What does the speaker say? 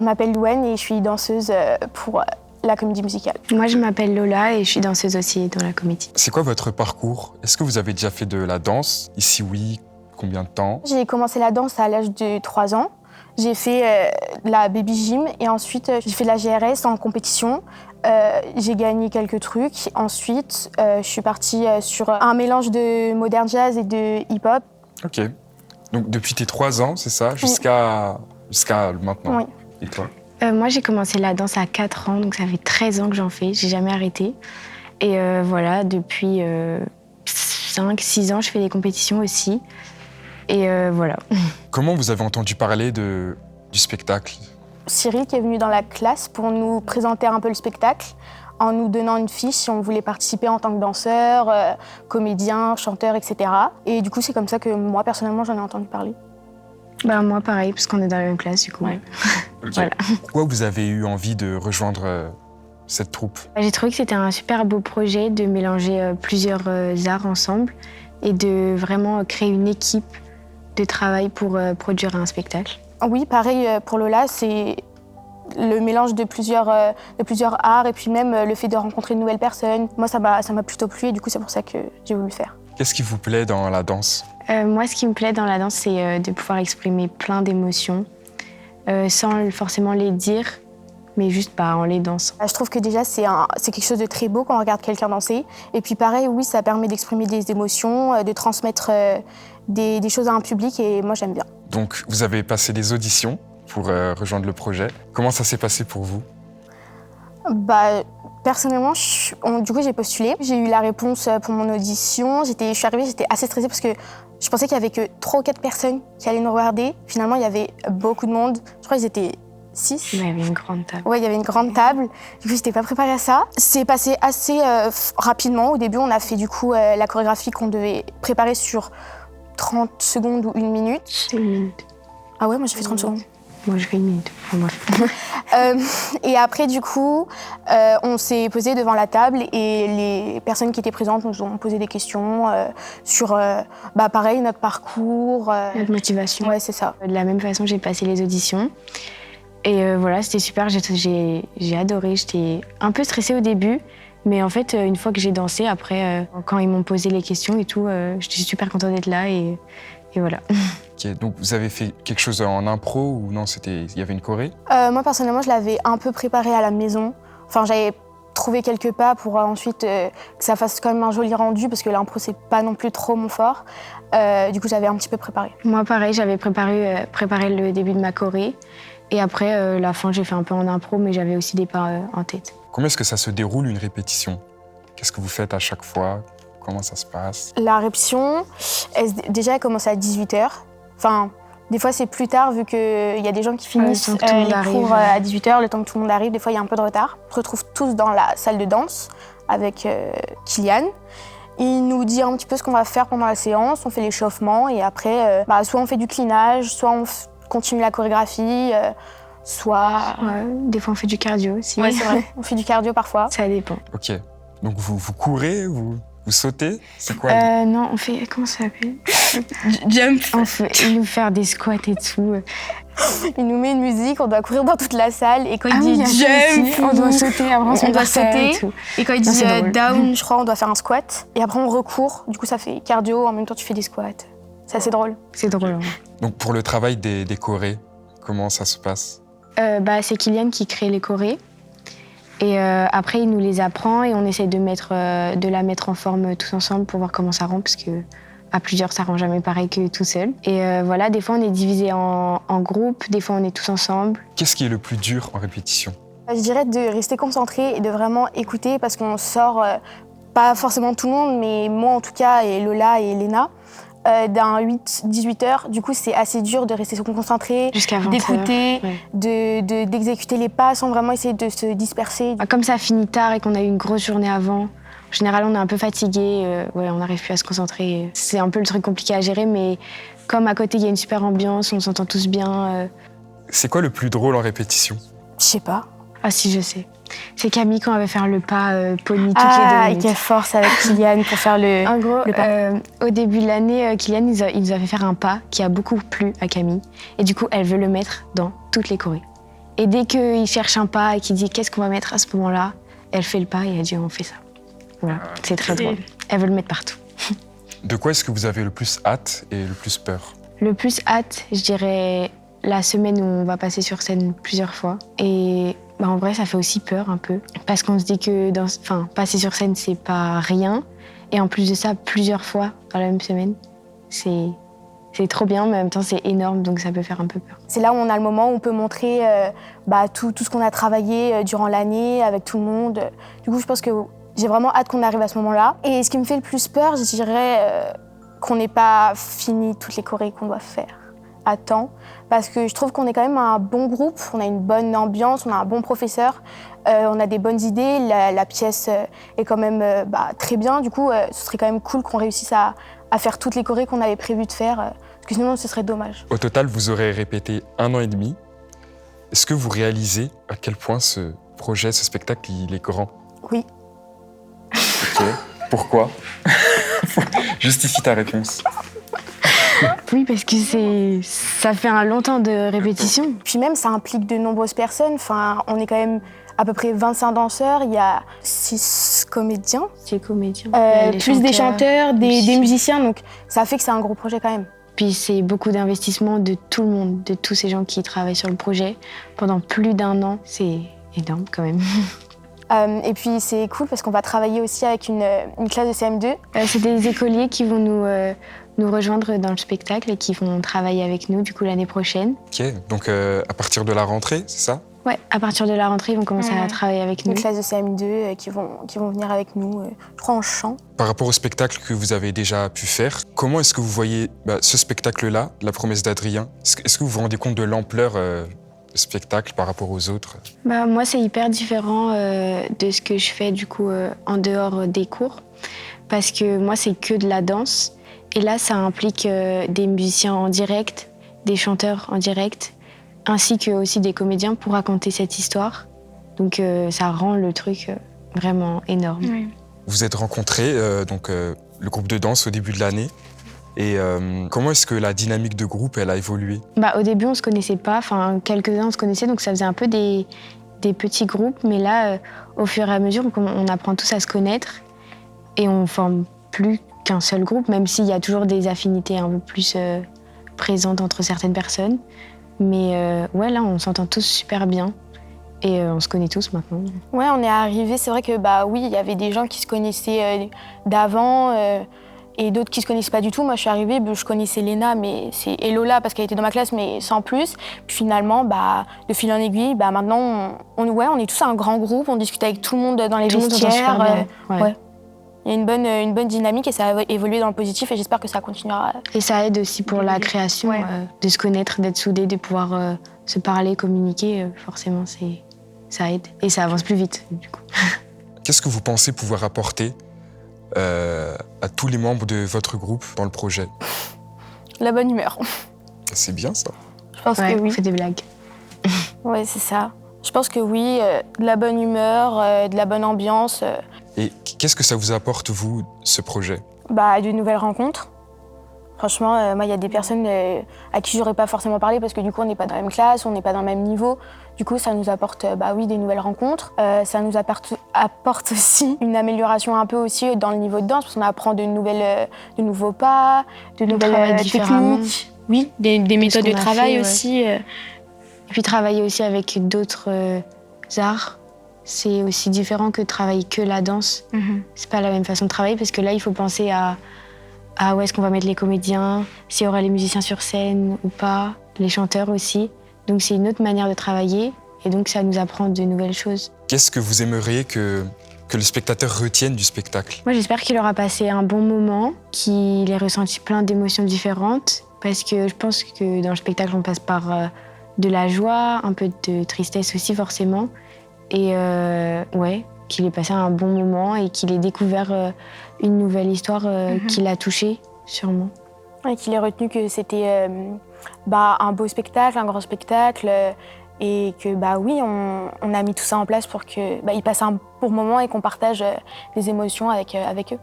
Je m'appelle Louane et je suis danseuse pour la comédie musicale. Moi, je m'appelle Lola et je suis danseuse aussi dans la comédie. C'est quoi votre parcours? Est-ce que vous avez déjà fait de la danse? Et si oui, combien de temps? J'ai commencé la danse à l'âge de 3 ans. J'ai fait la baby gym et ensuite j'ai fait de la GRS en compétition. J'ai gagné quelques trucs. Ensuite, je suis partie sur un mélange de modern jazz et de hip-hop. Ok. Donc depuis tes 3 ans, c'est ça? Jusqu'à maintenant? Oui. Et toi? Moi, j'ai commencé la danse à 4 ans, donc ça fait 13 ans que j'en fais. J'ai jamais arrêté. Et voilà, depuis 5-6 ans, je fais des compétitions aussi. Et voilà. Comment vous avez entendu parler du spectacle? Cyril qui est venu dans la classe pour nous présenter un peu le spectacle en nous donnant une fiche si on voulait participer en tant que danseur, comédien, chanteur, etc. Et du coup, c'est comme ça que moi, personnellement, j'en ai entendu parler. Bah, moi, pareil, parce qu'on est dans la même classe, du coup. Ouais. Okay. Voilà. Pourquoi vous avez eu envie de rejoindre cette troupe? J'ai trouvé que c'était un super beau projet de mélanger plusieurs arts ensemble et de vraiment créer une équipe de travail pour produire un spectacle. Oui, pareil pour Lola, c'est le mélange de plusieurs arts et puis même le fait de rencontrer de nouvelles personnes. Moi, ça m'a plutôt plu et du coup, c'est pour ça que j'ai voulu le faire. Qu'est-ce qui vous plaît dans la danse? Moi, ce qui me plaît dans la danse, c'est de pouvoir exprimer plein d'émotions sans forcément les dire, mais juste en les dansant. Je trouve que déjà, c'est quelque chose de très beau quand on regarde quelqu'un danser. Et puis pareil, oui, ça permet d'exprimer des émotions, de transmettre des choses à un public et moi, j'aime bien. Donc, vous avez passé des auditions pour rejoindre le projet. Comment ça s'est passé pour vous? Personnellement, du coup, j'ai postulé. J'ai eu la réponse pour mon audition. Je suis arrivée, j'étais assez stressée parce que je pensais qu'il y avait que 3 ou 4 personnes qui allaient nous regarder. Finalement, il y avait beaucoup de monde. Je crois qu'ils étaient 6. Il y avait une grande table. Ouais, il y avait une grande table. Du coup, j'étais pas préparée à ça. C'est passé assez rapidement. Au début, on a fait du coup la chorégraphie qu'on devait préparer sur 30 secondes ou 1 minute. 1 minute. Ah ouais, moi j'ai fait 30 secondes. Moi, je fais 1 minute. Et après, du coup, on s'est posé devant la table et les personnes qui étaient présentes nous ont posé des questions sur, pareil, notre parcours. Notre motivation. Ouais, c'est ça. De la même façon, j'ai passé les auditions. Et voilà, c'était super, j'ai adoré. J'étais un peu stressée au début, mais en fait, une fois que j'ai dansé, après, quand ils m'ont posé les questions et tout, j'étais super contente d'être là et voilà. Okay, donc vous avez fait quelque chose en impro ou non, il y avait une choré? Moi, personnellement, je l'avais un peu préparé à la maison. Enfin, j'avais trouvé quelques pas pour ensuite que ça fasse quand même un joli rendu, parce que l'impro, c'est pas non plus trop mon fort. Du coup, j'avais un petit peu préparé. Moi, pareil, j'avais préparé le début de ma choré. Et après, la fin, j'ai fait un peu en impro, mais j'avais aussi des pas en tête. Comment est-ce que ça se déroule, une répétition? Qu'est-ce que vous faites à chaque fois? Comment ça se passe? La répétition, déjà, elle commence à 18h. Enfin, des fois, c'est plus tard, vu qu'il y a des gens qui finissent les cours à 18h, le temps que tout le monde arrive. Des fois, il y a un peu de retard. On se retrouve tous dans la salle de danse avec Kylian. Il nous dit un petit peu ce qu'on va faire pendant la séance. On fait l'échauffement et après, soit on fait du clinage, soit on continue la chorégraphie, soit... Ouais, des fois, on fait du cardio aussi. Ouais, c'est vrai. On fait du cardio parfois. Ça dépend. Ok. Donc, vous courez, vous sautez? C'est quoi? Non, on fait... Comment ça s'appelle? Jump. Il nous fait des squats et tout. Il nous met une musique, on doit courir dans toute la salle. Et quand il dit jump, on doit sauter. Après, on doit sauter. Et quand il dit down, je crois, on doit faire un squat. Et après, on recourt. Du coup, ça fait cardio. En même temps, tu fais des squats. C'est assez drôle. C'est drôle. Ouais. Donc, pour le travail des chorés, comment ça se passe? C'est Kylian qui crée les chorés. Et après, il nous les apprend et on essaie de la mettre en forme tous ensemble pour voir comment ça rend, parce que à plusieurs, ça rend jamais pareil que tout seul. Et voilà, des fois, on est divisés en groupes, des fois, on est tous ensemble. Qu'est-ce qui est le plus dur en répétition? Je dirais de rester concentré et de vraiment écouter, parce qu'on sort, pas forcément tout le monde, mais moi en tout cas, et Lola et Léna, d'un 18 heures. Du coup, c'est assez dur de rester concentré, d'écouter, ouais. d'exécuter les pas sans vraiment essayer de se disperser. Comme ça finit tard et qu'on a eu une grosse journée avant, en général, on est un peu fatigué, on n'arrive plus à se concentrer. C'est un peu le truc compliqué à gérer, mais comme à côté, il y a une super ambiance, on s'entend tous bien. C'est quoi le plus drôle en répétition? Je sais pas. Ah si, je sais. C'est Camille quand elle va faire le pas pony toutes les 2 minutes. Ah, et quelle force avec Kylian pour faire le En gros, le pas. Au début de l'année, Kylian il nous a fait faire un pas qui a beaucoup plu à Camille. Et du coup, elle veut le mettre dans toutes les chorés. Et dès qu'il cherche un pas et qu'il dit qu'est-ce qu'on va mettre à ce moment-là, elle fait le pas et elle dit on fait ça. Voilà, c'est très drôle. Elle veut le mettre partout. De quoi est-ce que vous avez le plus hâte et le plus peur? Le plus hâte, je dirais la semaine où on va passer sur scène plusieurs fois. Et en vrai, ça fait aussi peur un peu. Parce qu'on se dit que passer sur scène, c'est pas rien. Et en plus de ça, plusieurs fois dans la même semaine, c'est trop bien, mais en même temps, c'est énorme, donc ça peut faire un peu peur. C'est là où on a le moment où on peut montrer tout ce qu'on a travaillé durant l'année avec tout le monde. Du coup, je pense que j'ai vraiment hâte qu'on arrive à ce moment-là. Et ce qui me fait le plus peur, je dirais qu'on n'ait pas fini toutes les chorés qu'on doit faire à temps. Parce que je trouve qu'on est quand même un bon groupe, on a une bonne ambiance, on a un bon professeur, on a des bonnes idées, la pièce est quand même très bien. Du coup, ce serait quand même cool qu'on réussisse à faire toutes les chorés qu'on avait prévu de faire, parce que sinon, ce serait dommage. Au total, vous aurez répété 1 an et demi. Est-ce que vous réalisez à quel point ce projet, ce spectacle, il est grand? Oui. Ok. Pourquoi? Justifie ta réponse. Oui, parce que ça fait un long temps de répétition. Puis même, ça implique de nombreuses personnes. Enfin, on est quand même à peu près 25 danseurs, il y a 6 comédiens. 6 comédiens. Plus des chanteurs, des musiciens, donc ça fait que c'est un gros projet quand même. Puis c'est beaucoup d'investissement de tout le monde, de tous ces gens qui travaillent sur le projet pendant plus d'1 an. C'est énorme quand même. Et puis c'est cool parce qu'on va travailler aussi avec une classe de CM2. C'est des écoliers qui vont nous rejoindre dans le spectacle et qui vont travailler avec nous du coup l'année prochaine. Ok, donc à partir de la rentrée, c'est ça? Ouais, à partir de la rentrée, ils vont commencer à travailler avec nous. Une classe de CM2 qui vont venir avec nous, je crois en chant. Par rapport au spectacle que vous avez déjà pu faire, comment est-ce que vous voyez ce spectacle-là, La promesse d'Adrien? Est-ce que vous vous rendez compte de l'ampleur du spectacle par rapport aux autres? Moi, c'est hyper différent de ce que je fais du coup en dehors des cours. Parce que moi, c'est que de la danse. Et là, ça implique des musiciens en direct, des chanteurs en direct, ainsi que aussi des comédiens pour raconter cette histoire. Donc ça rend le truc vraiment énorme. Oui. Vous êtes rencontrés, le groupe de danse au début de l'année. Et comment est-ce que la dynamique de groupe, elle a évolué? Au début, on se connaissait pas. Quelques-uns, on se connaissait, donc ça faisait un peu des petits groupes. Mais là, au fur et à mesure, on apprend tous à se connaître. Et on forme plus qu'un seul groupe, même s'il y a toujours des affinités un peu plus présentes entre certaines personnes. Mais là, on s'entend tous super bien et on se connaît tous maintenant. Ouais, on est arrivés, c'est vrai que oui, il y avait des gens qui se connaissaient d'avant et d'autres qui se connaissaient pas du tout. Moi, je suis arrivée, je connaissais Léna et Lola parce qu'elle était dans ma classe, mais sans plus. Puis finalement, de fil en aiguille, maintenant, on est tous un grand groupe, on discute avec tout le monde dans les vestiaires. Ouais. Il y a une bonne dynamique et ça a évolué dans le positif et j'espère que ça continuera. Et ça aide aussi pour la création, de se connaître, d'être soudés, de pouvoir se parler, communiquer. Forcément, ça aide et ça avance plus vite, du coup. Qu'est-ce que vous pensez pouvoir apporter à tous les membres de votre groupe dans le projet? La bonne humeur. C'est bien ça. Je pense que oui. On fait des blagues. Ouais, c'est ça. Je pense que oui, de la bonne humeur, de la bonne ambiance. Et qu'est-ce que ça vous apporte, vous, ce projet? De nouvelles rencontres. Franchement, moi, il y a des personnes à qui j'aurais pas forcément parlé parce que du coup, on n'est pas dans la même classe, on n'est pas dans le même niveau. Du coup, ça nous apporte, des nouvelles rencontres. Ça nous apporte aussi une amélioration un peu aussi dans le niveau de danse parce qu'on apprend de nouveaux pas, de nouvelles techniques. Oui, des méthodes de travail aussi. Et puis travailler aussi avec d'autres arts. C'est aussi différent que de travailler que la danse. C'est pas la même façon de travailler parce que là, il faut penser à où est-ce qu'on va mettre les comédiens, s'il y aura les musiciens sur scène ou pas, les chanteurs aussi. Donc c'est une autre manière de travailler et donc ça nous apprend de nouvelles choses. Qu'est-ce que vous aimeriez que le spectateur retienne du spectacle? Moi, j'espère qu'il aura passé un bon moment, qu'il ait ressenti plein d'émotions différentes parce que je pense que dans le spectacle, on passe par de la joie, un peu de tristesse aussi forcément. Et qu'il ait passé un bon moment et qu'il ait découvert une nouvelle histoire qui l'a touché, sûrement. Et qu'il ait retenu que c'était un beau spectacle, un grand spectacle, et que on a mis tout ça en place pour qu'il passe un bon moment et qu'on partage des émotions avec eux.